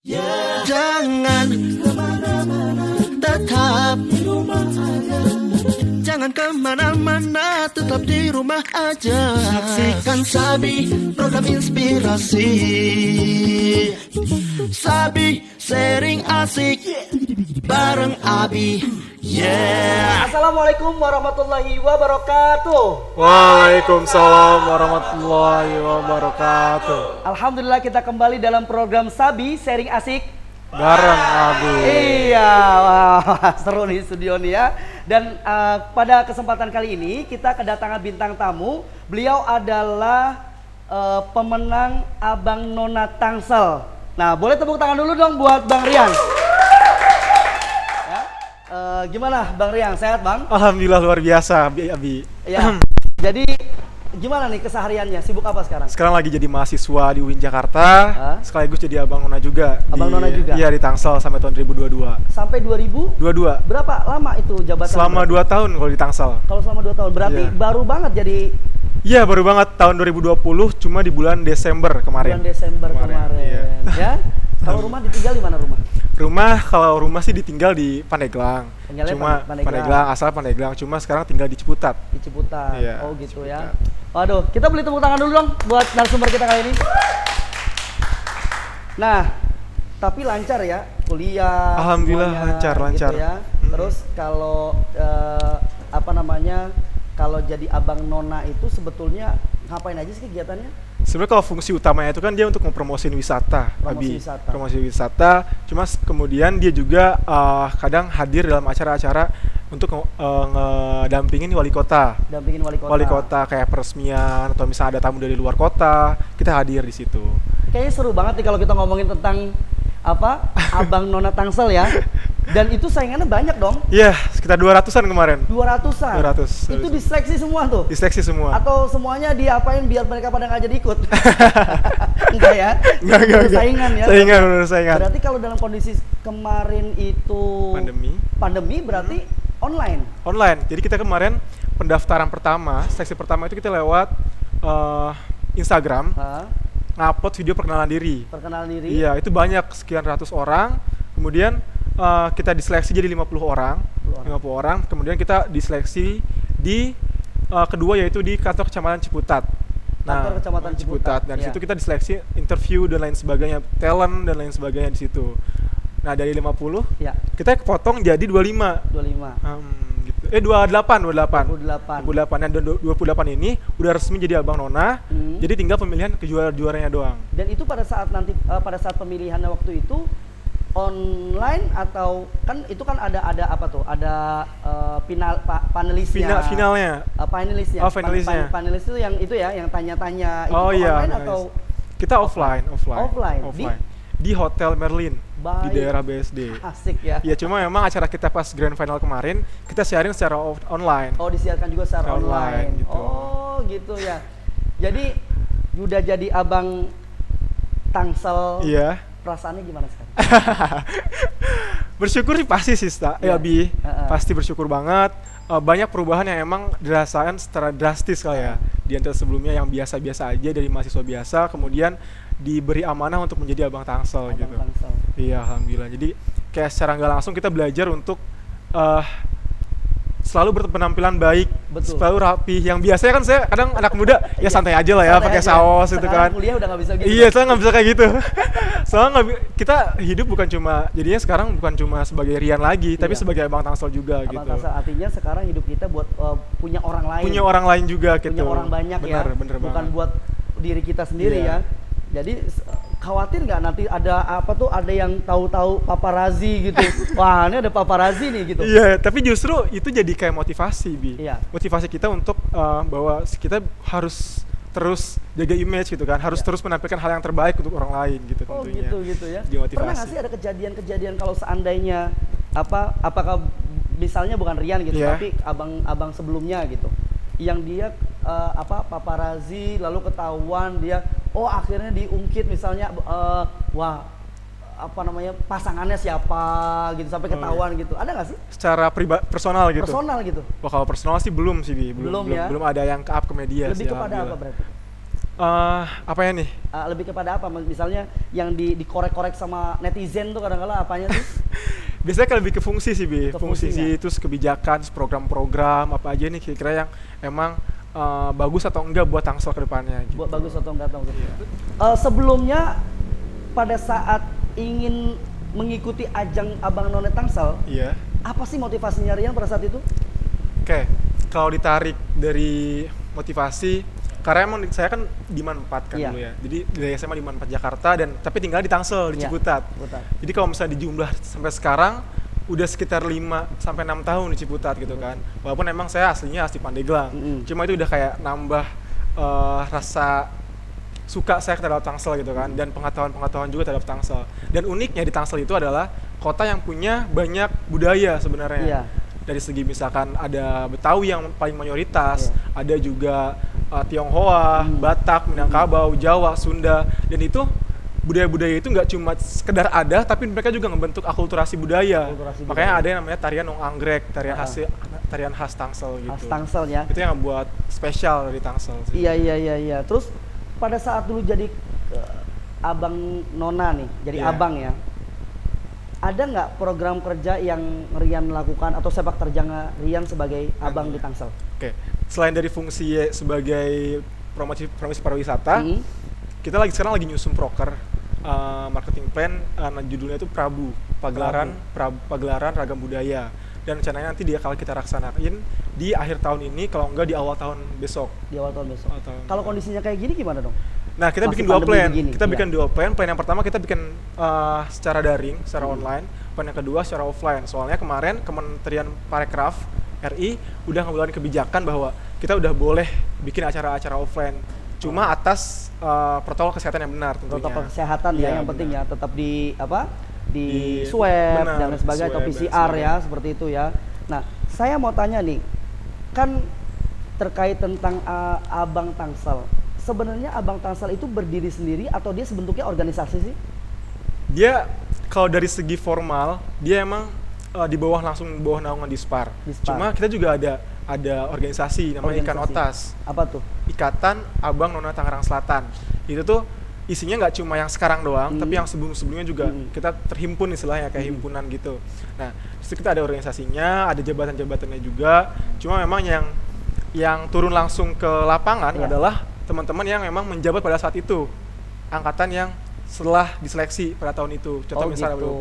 Jangan tetap di rumah aja. Jangan kemana-mana, tetap di rumah aja. Saksikan Sabi, program inspirasi. Sabi, sharing asik bareng Abi. Yeah. Assalamualaikum warahmatullahi wabarakatuh. Waalaikumsalam warahmatullahi wabarakatuh. Alhamdulillah kita kembali dalam program Sabi Sharing Asik Bareng Abi. Iya, wah, seru nih studio nih ya. Dan pada kesempatan kali ini kita kedatangan bintang tamu. Beliau adalah pemenang Abang Nona Tangsel. Nah, boleh tepuk tangan dulu dong buat Bang Rian. Ya, gimana Bang Rian, sehat Bang? Alhamdulillah luar biasa Abi. Ya. Jadi gimana nih kesehariannya? Sibuk apa sekarang? Sekarang lagi jadi mahasiswa di UIN Jakarta, sekaligus jadi Abang Nona juga. Abang Nona juga? Iya, di Tangsel sampai tahun 2022. Sampai 22. Berapa lama itu jabatan? Selama 2 tahun kalau di Tangsel. Kalau selama 2 tahun, berarti Iya. baru banget jadi Iya, baru banget tahun 2020, cuma di bulan Desember kemarin. bulan Desember kemarin. Iya. Ya. Kalau rumah ditinggal di mana rumah? Kalau rumah sih ditinggal di Pandeglang. Tinggalnya Cuma Pandeglang. asal Pandeglang, cuma sekarang tinggal di Ciputat. Di Ciputat. Iya, Oh gitu ya. Ciputat. Waduh, kita beli tepuk tangan dulu dong buat narasumber kita kali ini. Nah, tapi lancar ya kuliah. Alhamdulillah, semuanya, lancar. Gitu ya. Terus kalau kalau jadi Abang Nona itu sebetulnya ngapain aja sih kegiatannya? Sebenarnya kalau fungsi utamanya itu kan dia untuk mempromosiin wisata, promosi wisata. Cuma kemudian dia juga kadang hadir dalam acara-acara untuk ngedampingin wali kota. Dampingin wali kota. Wali kota kayak peresmian atau misalnya ada tamu dari luar kota, kita hadir di situ. Kayaknya seru banget nih kalau kita ngomongin tentang Abang Nona Tangsel ya. Dan itu saingannya banyak dong. Iya, sekitar 200-an kemarin. 200-an. 200. Itu diseleksi semua tuh. Diseleksi semua. Atau semuanya diapain biar mereka pada nggak jadi ikut? Enggak ya? Enggak. Saingan ya. Bener saingan. Berarti kalau dalam kondisi kemarin itu pandemi berarti online. Online. Jadi kita kemarin pendaftaran pertama, seleksi pertama itu kita lewat Instagram. Ngupload video perkenalan diri. Perkenalan diri. Iya, itu banyak sekian ratus orang. Kemudian kita diseleksi jadi 50 orang. Kemudian kita diseleksi di kedua yaitu di kantor kecamatan Ciputat. Kantor kecamatan Ciputat. Dan di situ kita diseleksi interview dan lain sebagainya, talent dan lain sebagainya di situ. Nah, dari 50 kita kepotong jadi 25. 25. Gitu. 28. Dan 28 ini udah resmi jadi Abang Nona. Jadi tinggal pemilihan ke juaranya doang. Dan itu pada saat pemilihannya waktu itu online atau kan itu kan ada apa tuh? Ada panelisnya. Finalnya. Panelisnya. Oh, finalisnya. Panelis itu yang tanya-tanya itu iya, online atau kita offline. Di Hotel Merlin. Baik. Di daerah BSD. Asik ya. Ya, cuma memang acara kita pas grand final kemarin kita siarin secara online. Oh, disiarkan juga secara online. Gitu. Oh, gitu ya. Jadi udah jadi Abang Tangsel. Iya. Perasaannya gimana sekarang? Bersyukur sih pasti sih, Bi. Pasti bersyukur banget. Banyak perubahan yang emang dirasakan secara drastis ya. Di antara sebelumnya yang biasa-biasa aja dari mahasiswa biasa, kemudian diberi amanah untuk menjadi Abang Tangsel gitu. Tangsel. Iya, alhamdulillah. Jadi kayak secara nggak langsung kita belajar untuk selalu berpenampilan baik, selalu rapi. Yang biasanya kan saya kadang anak muda ya santai aja lah ya, pakai saus gitu kan. Kuliah udah nggak bisa gitu. Iya, saya nggak bisa kayak gitu. Soalnya kita hidup jadinya sekarang bukan cuma sebagai Rian lagi, tapi sebagai Abang Tangsel juga Abang gitu. Tangsel artinya sekarang hidup kita buat punya orang lain. Punya orang lain juga gitu. Punya orang banyak bener bukan banget. buat diri kita sendiri ya. Jadi khawatir nggak nanti ada yang tahu-tahu paparazzi gitu. Wah, ini ada paparazzi nih gitu. Iya, tapi justru itu jadi kayak motivasi, Bi. Iya. Motivasi kita untuk bahwa kita harus terus jaga image gitu kan, harus terus menampilkan hal yang terbaik untuk orang lain gitu tentunya. Gitu ya. Dimotivasi. Pernah nggak sih ada kejadian-kejadian kalau seandainya apakah misalnya bukan Rian gitu, tapi abang sebelumnya gitu, yang dia paparazzi lalu ketahuan dia akhirnya diungkit misalnya pasangannya siapa gitu sampai ketahuan gitu, ada nggak sih? Secara personal gitu. Personal gitu. Wah, kalau personal sih belum sih, Bi. Belum ya? Belum ada yang ke up ke media. Lebih sih, kepada apa berarti? Apa ya nih? Lebih kepada apa? Misalnya yang dikorek-korek sama netizen tuh kadang-kadang apanya tuh? Biasanya kan lebih ke fungsi sih, Bi. Ke Fungsi fungsinya. sih, terus kebijakan, terus program-program apa aja nih kira-kira yang emang bagus atau enggak buat Tangsel ke depannya gitu. Buat bagus atau enggak tahu. Sebelumnya pada saat ingin mengikuti ajang Abang None Tangsel, Iya. apa sih motivasinya Rian pada saat itu? Oke, kalau ditarik dari motivasi, karena emang saya kan di Man 4 kan Iya. dulu ya. Jadi dari SMA di Man 4 Jakarta dan tapi tinggal di Tangsel di Iya, Ciputat. Ciputat. Jadi kalau misalnya dijumlah sampai sekarang udah sekitar 5 sampai 6 tahun di Ciputat gitu kan. Walaupun emang saya aslinya asli Pandeglang. Cuma itu udah kayak nambah rasa suka saya terhadap Tangsel gitu kan, dan pengetahuan juga terhadap Tangsel. Dan uniknya di Tangsel itu adalah kota yang punya banyak budaya sebenarnya. Iya. Dari segi misalkan ada Betawi yang paling mayoritas, ada juga Tionghoa, Batak, Minangkabau, Jawa, Sunda, dan itu budaya-budaya itu nggak cuma sekedar ada, tapi mereka juga membentuk akulturasi budaya. Akulturasi Makanya budaya. ada yang namanya tarian Nong Anggrek, tarian khas Tangsel gitu. Khas Tangsel ya. Itu yang buat spesial dari Tangsel sih. Iya. Terus pada saat dulu jadi Abang Nona nih, jadi Iya. abang ya. Ada nggak program kerja yang Rian lakukan atau sepak terjang Rian sebagai abang di Tangsel? Oke, selain dari fungsi sebagai promosi pariwisata, kita sekarang lagi nyusun proker marketing plan, judulnya itu Pagelaran Ragam Budaya, dan rencananya nanti dia kalau kita laksanain di akhir tahun ini, kalau enggak di awal tahun besok. Di awal tahun besok. Awal tahun. Kalau kondisinya kayak gini gimana dong? Nah, kita Masih bikin dua pandemi plan. begini, Kita iya. bikin dua plan. Plan yang pertama kita bikin secara daring, secara online. Plan yang kedua secara offline. Soalnya kemarin Kementerian Parekraf RI udah ngeluarin kebijakan bahwa kita udah boleh bikin acara-acara offline. Cuma atas protokol kesehatan yang benar tentunya. Protokol kesehatan ya, Iya, yang penting benar. ya tetap di Di- swab benar, dan lain sebagainya atau swab dan PCR ya, sebagainya. seperti itu ya. Nah, saya mau tanya nih, kan terkait tentang Abang Tangsel. Sebenarnya Abang Tangsel itu berdiri sendiri atau dia sebentuknya organisasi sih? Dia kalau dari segi formal dia emang di bawah naungan Dispar. Dispar. Cuma kita juga ada organisasi namanya Ikan Organisasi. Otas. Apa tuh? Ikatan Abang Nona Tangerang Selatan. Itu tuh isinya nggak cuma yang sekarang doang, tapi yang sebelum-sebelumnya juga kita terhimpun istilahnya kayak himpunan gitu. Nah, di situ kita ada organisasinya, ada jabatan-jabatannya juga. Cuma memang yang turun langsung ke lapangan Iya. adalah teman-teman yang memang menjabat pada saat itu. Angkatan yang setelah diseleksi pada tahun itu. Contoh misalnya gitu.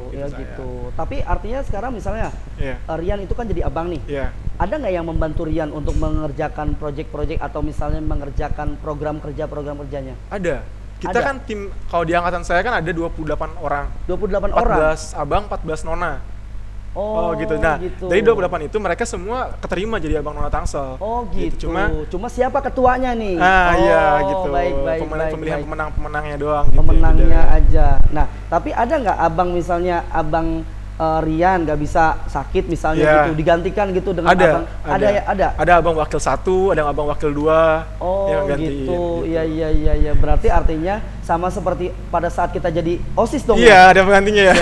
20 Ya saya. gitu. Tapi artinya sekarang misalnya Iya. Rian itu kan jadi abang nih. Iya. Ada nggak yang membantu Rian untuk mengerjakan proyek-proyek atau misalnya mengerjakan program kerjanya? Ada. Kita Ada. kan tim, kalau di angkatan saya kan ada 28 orang. 28 orang. 14 abang, 14 nona. Oh, gitu. Nah, gitu. dari 28 itu mereka semua keterima jadi abang nona Tangsel. Oh gitu. Cuma siapa ketuanya nih? iya gitu. Baik. Pemilihan pemenangnya doang gitu. Pemenangnya aja. Nah, tapi ada nggak abang misalnya abang Rian nggak bisa sakit misalnya Iya. gitu digantikan gitu dengan abang? Ada. Ada abang wakil 1, ada abang wakil 2 Oh yang gantiin, gitu. Iya. Berarti artinya sama seperti pada saat kita jadi OSIS dong. Iya, ada penggantinya ya.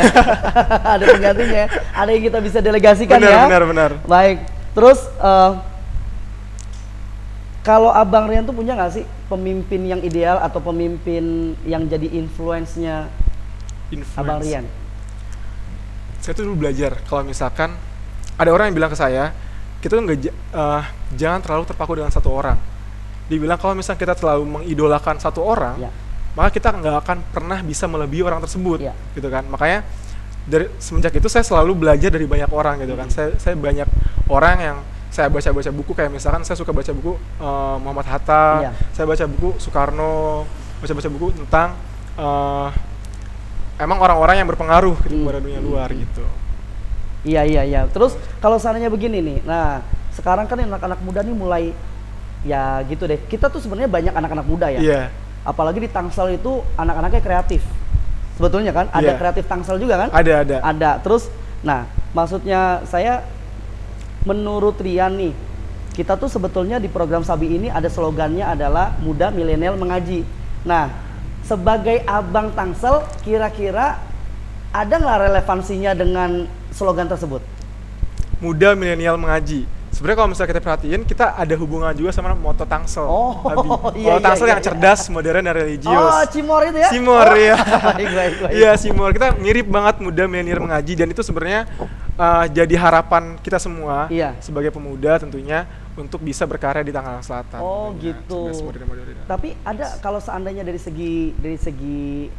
Ada penggantinya. Ada yang kita bisa delegasikan ya. Benar. Baik. Terus kalau Abang Rian tuh punya nggak sih pemimpin yang ideal atau pemimpin yang jadi influence-nya Abang Rian? Saya tuh dulu belajar kalau misalkan ada orang yang bilang ke saya, kita tuh jangan terlalu terpaku dengan satu orang. Dibilang kalau misalnya kita terlalu mengidolakan satu orang, Ya. maka kita nggak akan pernah bisa melebihi orang tersebut, Ya. gitu kan. Makanya dari semenjak itu saya selalu belajar dari banyak orang, gitu kan. Saya banyak orang yang saya baca buku, kayak misalkan saya suka baca buku Muhammad Hatta, Ya. saya baca buku Soekarno, baca buku tentang emang orang-orang yang berpengaruh gitu kepada dunia luar gitu. Iya. Terus kalau seandainya begini nih, nah sekarang kan anak-anak muda nih mulai ya gitu deh. Kita tuh sebenarnya banyak anak-anak muda ya. Iya. Apalagi di Tangsel itu anak-anaknya kreatif. Sebetulnya kan ada Iya. kreatif Tangsel juga kan? Ada. Ada. Terus, nah maksudnya saya menurut Rian nih, kita tuh sebetulnya di program Sabi ini ada slogannya adalah muda milenial mengaji. Nah, sebagai abang Tangsel, kira-kira ada nggak relevansinya dengan slogan tersebut? Muda milenial mengaji. Sebenarnya kalau misalnya kita perhatiin, kita ada hubungan juga sama moto Tangsel. Oh, Abi. iya, Moto Tangsel iya, yang iya. cerdas, modern, dan religius. Oh, Cimor itu ya? Cimor, Oh, ya. baik. Iya, Cimor. Kita mirip banget muda milenial mengaji, dan itu sebenarnya jadi harapan kita semua Iya. sebagai pemuda tentunya untuk bisa berkarya di Tangerang Selatan. Oh, tentunya. gitu. Cerdas, modern. Tapi ada kalau seandainya dari segi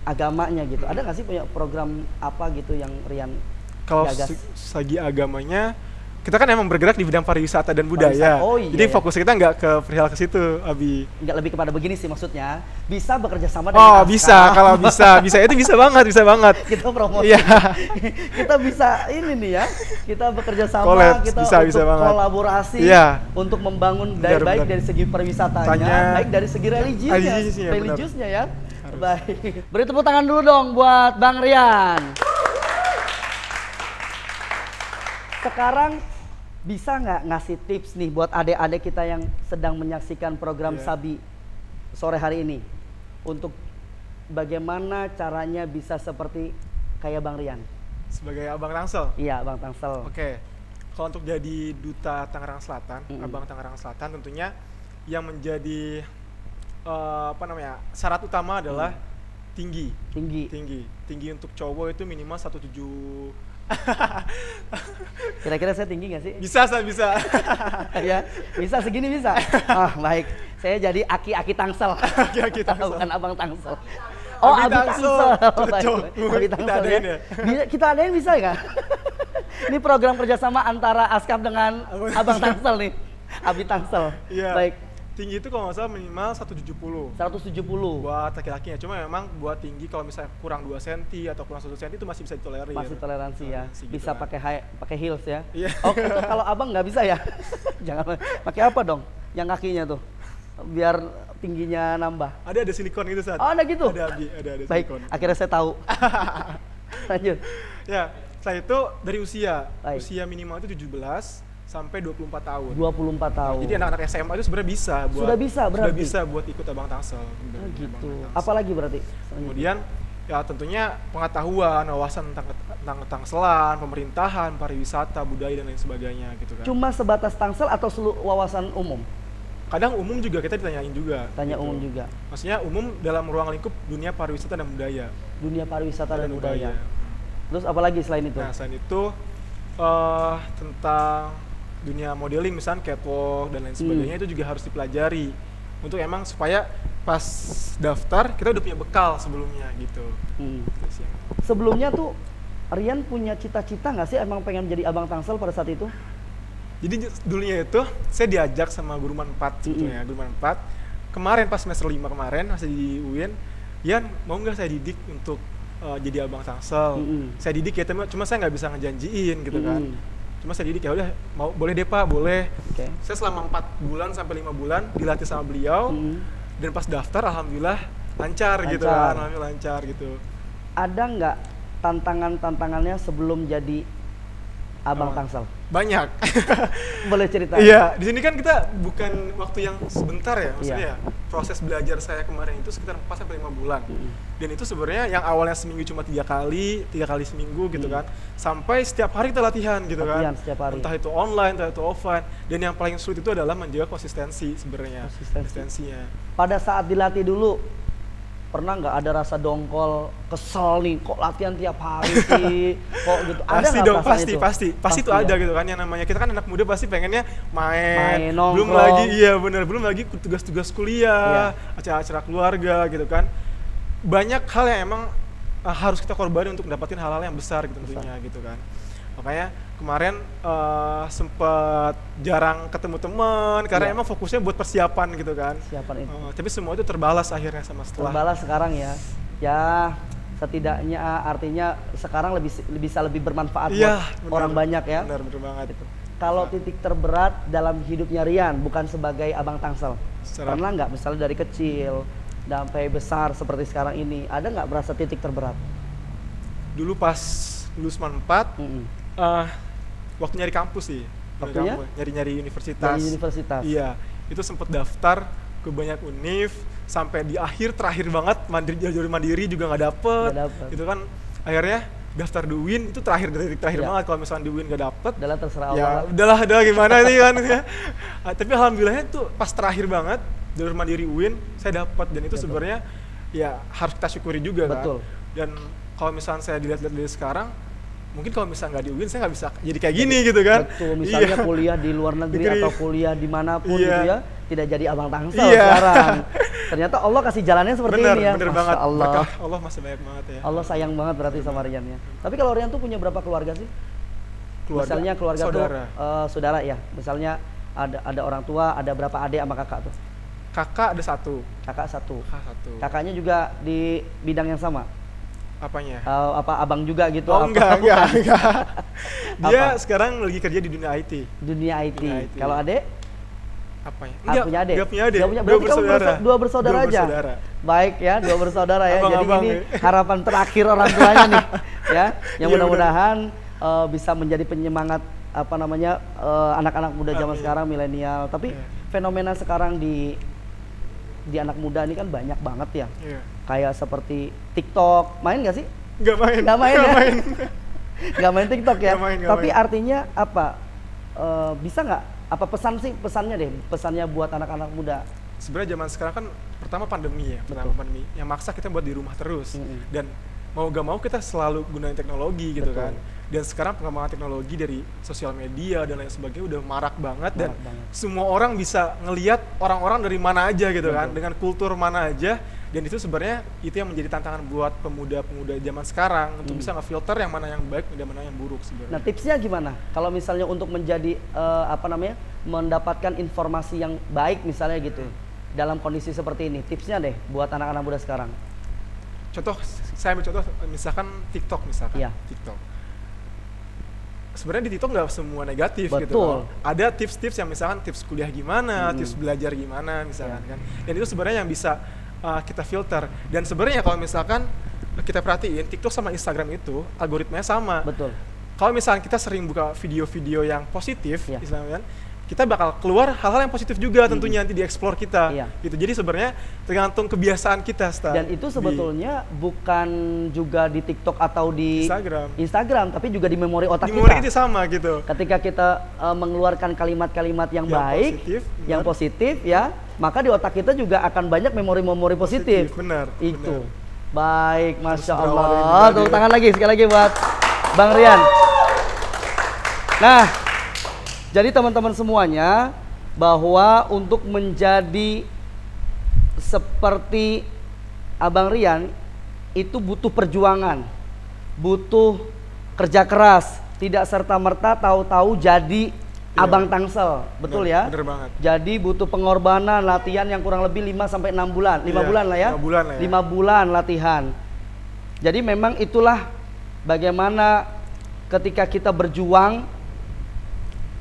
agamanya gitu, ada nggak sih punya program apa gitu yang Rian Kalau gagas? segi agamanya, kita kan emang bergerak di bidang pariwisata dan budaya. Pariwisata. Oh, iya, Jadi iya. fokus kita nggak ke perihal ke situ, Abi. Nggak lebih kepada begini sih maksudnya, bisa bekerja sama Oh, dengan bisa. Kalau bisa itu bisa banget. kita promosi. Iya. Kita bisa ini nih ya. Kita bekerja sama, Collabs, kita bisa untuk banget. kolaborasi Iya. untuk membangun Benar, baik benar. dari segi pariwisatanya, Tanya. baik dari segi religiusnya, Religiusnya, benar. religiusnya ya. Harus. Baik. Beri tepuk tangan dulu dong buat Bang Rian. Sekarang bisa nggak ngasih tips nih buat adik-adik kita yang sedang menyaksikan program Iya. Sabi sore hari ini untuk bagaimana caranya bisa seperti kayak Bang Rian? Sebagai Abang Tangsel. Iya, Bang Tangsel. Oke. Kalau untuk jadi duta Tangerang Selatan, Abang Tangerang Selatan tentunya yang menjadi syarat utama adalah tinggi. Tinggi untuk cowok itu minimal 17. Kira-kira saya tinggi nggak sih? Bisa. Ya, bisa segini bisa. Ah, baik. Saya jadi aki-aki Tangsel. Aki-aki Tangsel. Bukan Abang Tangsel. Oh, Abi Abi Tangsel. Tangsel. Cocok. Baik. Abi Kita Tangsel adain ya. ya. Kita adain bisa nggak? Ini program kerjasama antara Askap dengan Abang Tangsel nih. Abi Tangsel. Iya. Baik. Tinggi itu kalau nggak salah minimal 170. 170. Buat laki-lakinya, cuma memang buat tinggi kalau misalnya kurang 2 cm atau kurang 1 cm itu masih bisa ditolerir. Masih toleransi ya. Toleransi gitu Bisa kan. pakai heels ya. Iya. Oh, itu kalau Abang nggak bisa ya? Jangan pakai apa dong? Yang kakinya tuh. Biar tingginya nambah. Ada silikon gitu saat. Oh, ada gitu? Ada Abi, ada Baik, silikon. akhirnya saya tahu. Lanjut. Ya, setelah itu dari usia. Baik. Usia minimal itu 17 sampai 24 tahun. 24 tahun. Jadi anak-anak SMA itu sebenarnya bisa buat Sudah bisa berarti? Sudah bisa buat ikut Abang Tangsel. Oh, gitu. Abang Tangsel. Apalagi berarti? Kemudian ya tentunya pengetahuan, wawasan tentang Tangselan, pemerintahan, pariwisata, budaya dan lain sebagainya gitu kan. Cuma sebatas Tangsel atau seluruh wawasan umum? Kadang umum juga kita ditanyain juga. Tanya gitu. umum juga. Maksudnya umum dalam ruang lingkup dunia pariwisata dan budaya. Dunia pariwisata dan budaya. Terus apalagi selain itu? Nah, selain itu tentang dunia modeling misalnya catwalk dan lain sebagainya itu juga harus dipelajari untuk emang supaya pas daftar kita udah punya bekal sebelumnya gitu. Terus yang- Sebelumnya tuh Rian punya cita-cita nggak sih emang pengen menjadi Abang Tangsel pada saat itu? Jadi dulunya itu saya diajak sama guru Man 4 sebetulnya, guru Man 4. Kemarin pas semester 5 kemarin masih di UIN, Yan mau nggak saya didik untuk jadi Abang Tangsel? Saya didik ya, cuma saya nggak bisa ngejanjiin gitu kan. Cuma saya didik ya udah mau boleh deh Pak, boleh. Oke. Saya selama 4 bulan sampai 5 bulan dilatih sama beliau dan pas daftar alhamdulillah lancar gitu kan, alhamdulillah lancar gitu. Ada nggak tantangannya sebelum jadi Abang Tangsel? Banyak. Boleh cerita? Iya, di sini kan kita bukan waktu yang sebentar ya, maksudnya Iya. proses belajar saya kemarin itu sekitar 4 sampai 5 bulan. Dan itu sebenarnya yang awalnya seminggu cuma 3 kali seminggu gitu kan, sampai setiap hari kita latihan gitu Latihan kan. setiap hari. Entah itu online, entah itu offline. Dan yang paling sulit itu adalah menjaga konsistensi sebenarnya. Konsistensinya. Pada saat dilatih dulu, pernah nggak ada rasa dongkol, kesel nih, kok latihan tiap hari sih, kok gitu? Ada Pasti nggak dong, perasaan itu? pasti itu ya? ada gitu kan, yang namanya kita kan anak muda pasti pengennya Main, main, nongkrong. belum lagi belum lagi tugas-tugas kuliah, Iya. acara-acara keluarga gitu kan, banyak hal yang emang harus kita korbanin untuk mendapatkan hal-hal yang besar gitu tentunya gitu kan. Makanya kemarin sempet jarang ketemu teman karena Iya. emang fokusnya buat persiapan gitu kan. Persiapan itu. Tapi semua itu terbalas akhirnya sama setelah. Terbalas sekarang ya. Ya, setidaknya artinya sekarang bisa lebih bermanfaat Iya, buat benar. orang banyak ya. Benar banget. Kalau titik terberat dalam hidupnya Rian bukan sebagai Abang Tangsel, pernah nggak misalnya dari kecil sampai besar seperti sekarang ini, ada nggak merasa titik terberat? Dulu pas lulus Man 4, waktu nyari kampus sih. Waktunya? Nyari universitas. Dari universitas. Iya, itu sempet daftar ke banyak univ, sampai di terakhir banget jalur mandiri juga nggak dapet. Nggak dapet. Itu kan akhirnya daftar di UIN itu terakhir detik terakhir Iya. banget. Kalau misalnya di UIN gak dapet, Adalah terserah ya Allah. udahlah gimana nih kan ya. Tapi alhamdulillahnya tuh pas terakhir banget jalur mandiri UIN saya dapat, dan itu Betul. sebenarnya ya harus kita syukuri juga Betul. kan. Dan kalau misalnya saya dilihat-lihat dari sekarang, mungkin kalau misalnya nggak di UIN saya nggak bisa jadi kayak gini gitu kan. Betul, misalnya Iya. kuliah di luar negeri Negeri. atau kuliah dimanapun Iya. gitu ya, tidak jadi abang tangsel Iya. sekarang. Ternyata Allah kasih jalannya seperti Bener, ini ya. bener Masya banget. Allah. Berkah Allah masih banyak banget ya. Allah sayang banget berarti sama Rian ya. Tapi kalau Rian tuh punya berapa keluarga sih? Misalnya keluarga saudara. tuh saudara ya. Misalnya ada orang tua, ada berapa adik sama kakak tuh? Kakak ada satu. Kakak satu. Kakak satu. Kakaknya juga di bidang yang sama. Apanya? Apa abang juga gitu? Oh apa enggak. bukan? Dia Apa? sekarang lagi kerja di dunia IT. Dunia IT. Dunia IT. Kalau adek? Apanya? Punya adik? Enggak punya adik. Nggak punya. Dua Berarti kamu bersaudara. dua bersaudara Dua aja. bersaudara. Baik ya, dua bersaudara ya. Jadi Abang-abang ini ya. harapan terakhir orang tuanya nih, ya. Yang Iya, mudah-mudahan bisa menjadi penyemangat anak-anak muda zaman Amin. sekarang, milenial. Tapi Iya. fenomena sekarang di anak muda ini kan banyak banget ya. Iya. Kayak seperti TikTok, main nggak sih? Enggak main. Nggak main ya? Nggak main TikTok ya. Nggak main, nggak Tapi main. artinya apa? Bisa nggak? Apa pesannya deh? Pesannya buat anak-anak muda. Sebenarnya zaman sekarang kan pertama pandemi ya, pertama Betul. pandemi yang maksa kita buat di rumah terus. Mm-mm. Dan mau gak mau kita selalu gunain teknologi gitu Betul. kan. Dan sekarang pengembangan teknologi dari sosial media dan lain sebagainya udah marak banget, dan Marak banget. semua orang bisa ngelihat orang-orang dari mana aja gitu kan, Betul. dengan kultur mana aja. Dan itu sebenarnya itu yang menjadi tantangan buat pemuda-pemuda zaman sekarang untuk bisa ngefilter yang mana yang baik dan mana yang buruk sebenarnya. Nah, tipsnya gimana? Kalau misalnya untuk menjadi mendapatkan informasi yang baik misalnya gitu dalam kondisi seperti ini, tipsnya deh buat anak-anak muda sekarang. Contoh, saya ambil contoh misalkan TikTok misalkan. Iya. TikTok. Sebenarnya di TikTok nggak semua negatif gitu. Betul. Kan. Ada tips-tips yang misalkan tips kuliah gimana, tips belajar gimana misalkan Iya. kan. Dan itu sebenarnya yang bisa kita filter. Dan sebenarnya kalau misalkan kita perhatiin TikTok sama Instagram itu algoritmanya sama. Betul. Kalau misalnya kita sering buka video-video yang positif, Iya. istilahnya kan, kita bakal keluar hal-hal yang positif juga tentunya nanti di explore kita. Iya. Gitu. Jadi sebenarnya tergantung kebiasaan kita. Stan, Dan itu sebetulnya bukan juga di TikTok atau di Instagram, tapi juga di memori otak di memori kita. itu sama gitu. Ketika kita mengeluarkan kalimat-kalimat yang baik, positif, yang benar. positif ya, maka di otak kita juga akan banyak memori-memori positif. Benar. Itu. benar. Baik, Masya berawal dari Allah. pribadi. Tepuk tangan lagi, sekali lagi buat Bang Rian. Nah, jadi teman-teman semuanya, bahwa untuk menjadi seperti Abang Rian, itu butuh perjuangan, butuh kerja keras, tidak serta-merta tahu-tahu jadi Iya. Abang Tangsel, betul ya? Bener banget. Jadi butuh pengorbanan, latihan yang kurang lebih 5 sampai 6 bulan. 5 Iya, bulan lah ya. 5 bulan lah ya. 5 bulan latihan. Jadi memang itulah bagaimana ketika kita berjuang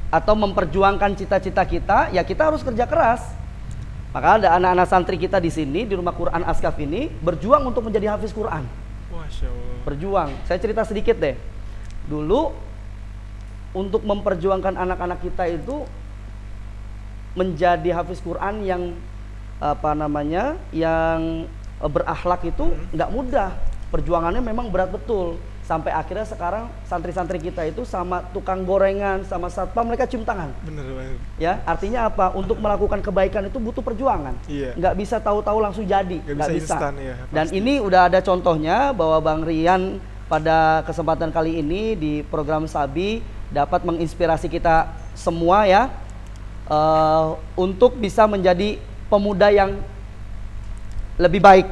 atau memperjuangkan cita-cita kita, ya kita harus kerja keras. Maka ada anak-anak santri kita di sini di Rumah Quran Askaf ini berjuang untuk menjadi hafiz Quran. Masya Allah. Berjuang. Saya cerita sedikit deh. Dulu untuk memperjuangkan anak-anak kita itu menjadi hafiz Quran yang yang berakhlak itu nggak mudah. Perjuangannya memang berat betul. Sampai akhirnya sekarang santri-santri kita itu sama tukang gorengan, sama satpam mereka cium tangan. Bener banget. Ya, artinya apa? Untuk melakukan kebaikan itu butuh perjuangan. Iya. Nggak bisa tahu-tahu langsung jadi. Nggak bisa instan, ya, Dan pasti. ini udah ada contohnya bahwa Bang Rian pada kesempatan kali ini di program Sabi dapat menginspirasi kita semua ya, untuk bisa menjadi pemuda yang lebih baik.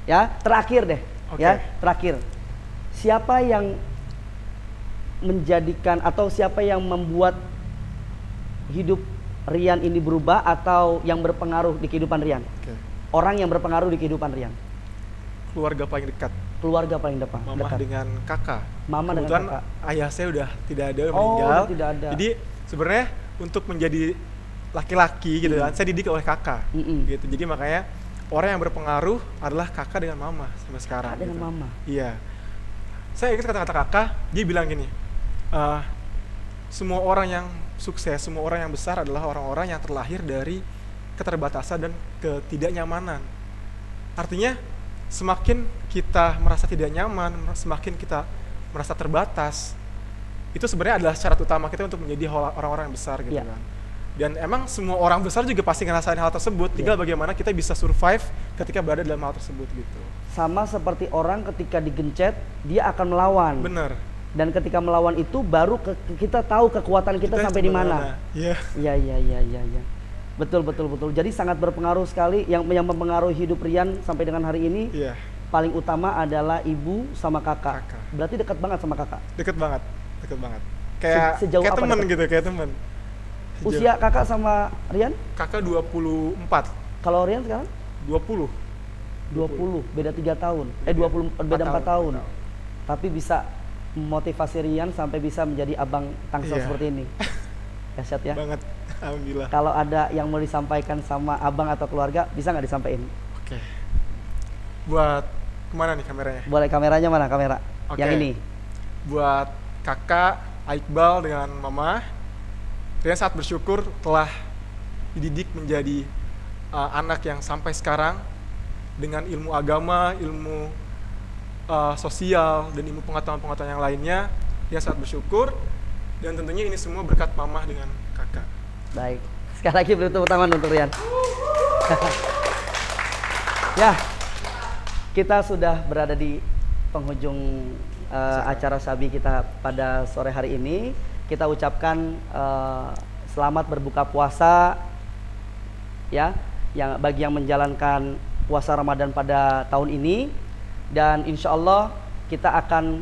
Ya, terakhir deh. Oke. Ya, terakhir. Siapa yang menjadikan atau siapa yang membuat hidup Rian ini berubah atau yang berpengaruh di kehidupan Rian? Oke. Orang yang berpengaruh di kehidupan Rian. Keluarga paling dekat. Keluarga paling depan. Mama dekat. dengan kakak. Mama dengan Kebetulan kakak. ayah saya udah tidak ada, Oh, meninggal. udah tidak ada. Jadi sebenarnya untuk menjadi laki-laki gitu kan, saya didik oleh kakak. Gitu. Jadi makanya orang yang berpengaruh adalah kakak dengan mama sampai sekarang. Kakak dengan gitu. mama. Iya. Saya ingat kata-kata kakak, dia bilang gini, semua orang yang sukses, semua orang yang besar adalah orang-orang yang terlahir dari keterbatasan dan ketidaknyamanan. Artinya semakin kita merasa tidak nyaman, semakin kita merasa terbatas, itu sebenarnya adalah syarat utama kita untuk menjadi orang-orang yang besar gitu kan. Dan emang semua orang besar juga pasti ngerasain hal tersebut, tinggal bagaimana kita bisa survive ketika berada dalam hal tersebut gitu. Sama seperti orang ketika digencet, dia akan melawan. Bener. Dan ketika melawan itu baru kita tahu kekuatan kita sampai di mana. Iya. Iya. Betul. Jadi sangat berpengaruh sekali yang mempengaruhi hidup Rian sampai dengan hari ini. Iya. Paling utama adalah ibu sama kakak. Berarti dekat banget sama kakak. Deket banget. Kayak Sejauh kayak apa temen deket? gitu, kayak temen. Usia kakak sama Rian? Kakak 24. Kalau Rian sekarang? 20. 20, beda 3 tahun. 20, beda 4 tahun. Tapi bisa memotivasi Rian sampai bisa menjadi abang Tangsel seperti ini. Dahsyat ya. Banget, alhamdulillah. Kalau ada yang mau disampaikan sama abang atau keluarga, bisa nggak disampaikan? Oke. Buat kemana nih kameranya? Boleh, kameranya mana? Kamera Oke. yang ini. Buat kakak Iqbal dengan mama, Rian sangat bersyukur telah dididik menjadi anak yang sampai sekarang dengan ilmu agama, ilmu sosial, dan ilmu pengetahuan-pengetahuan yang lainnya. Rian sangat bersyukur, dan tentunya ini semua berkat mama dengan kakak. Baik, sekali lagi beri tepuk tangan untuk Rian. Ya, kita sudah berada di penghujung acara Sabi kita pada sore hari ini. Kita ucapkan selamat berbuka puasa ya, bagi yang menjalankan puasa Ramadan pada tahun ini, dan insya Allah kita akan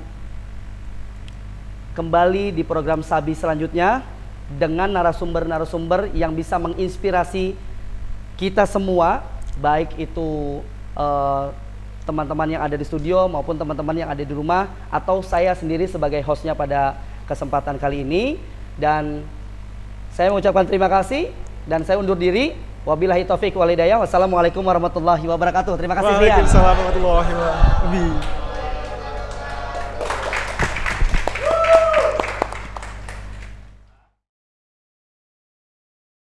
kembali di program Sabi selanjutnya dengan narasumber-narasumber yang bisa menginspirasi kita semua, baik itu teman-teman yang ada di studio maupun teman-teman yang ada di rumah, atau saya sendiri sebagai hostnya pada kesempatan kali ini. Dan saya mengucapkan terima kasih dan saya undur diri. Wabillahi taufik wal hidayah. Wassalamualaikum warahmatullahi wabarakatuh. Terima kasih. Waalaikumsalam warahmatullahi wabarakatuh.